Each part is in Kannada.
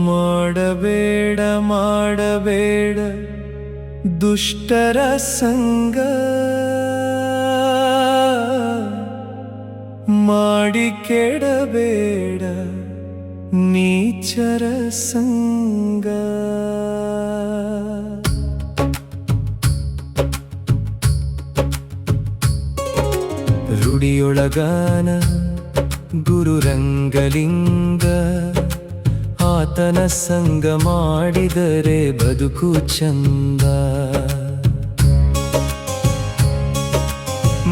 ಮಾಡಬೇಡ ಮಾಡಬೇಡ ದುಷ್ಟರ ಸಂಗ, ಮಾಡಿ ಕೆಡಬೇಡ ನೀಚರ ಸಂಗ. ರುಡಿಯೊಳಗಾನ ಗುರುರಂಗಲಿಂಗ, ಆತನ ಸಂಗ ಮಾಡಿದರೆ ಬದುಕು ಚಂದ.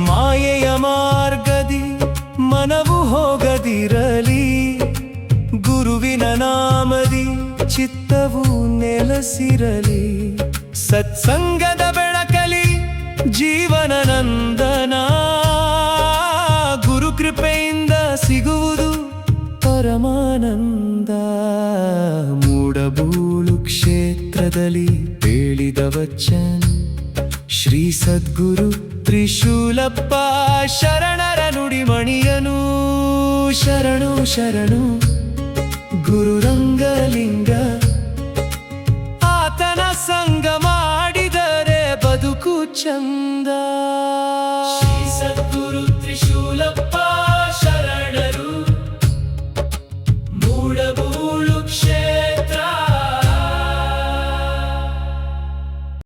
ಮಾಯೆಯ ಮಾರ್ಗದಿ ಮನವು ಹೋಗದಿರಲಿ, ಗುರುವಿನ ನಾಮದಿ ಚಿತ್ತವು ನೆಲೆಸಿರಲಿ. ಸತ್ಸಂಗದ ಬೆಳಕಲಿ ಜೀವನ ನಂದನ, ಗುರು ಕೃಪೆಯಿಂದ ಸಿಗುವುದು ಪರಮಾನಂದ. ಮೂಡಬೂಳು ಕ್ಷೇತ್ರದಲ್ಲಿ ಹೇಳಿದ ವಚನ ಶ್ರೀ ಸದ್ಗುರು ತ್ರಿಶೂಲಪ್ಪ ಶರಣರ ನುಡಿಮಣಿಯನು. ಶರಣು ಶರಣು ಗುರುರಂಗಲಿಂಗ, ಆತನ ಸಂಗ ಮಾಡಿದರೆ ಬದುಕು ಚಂದ. ಶ್ರೀ ಸದ್ಗುರು ತ್ರಿಶೂಲಪ್ಪ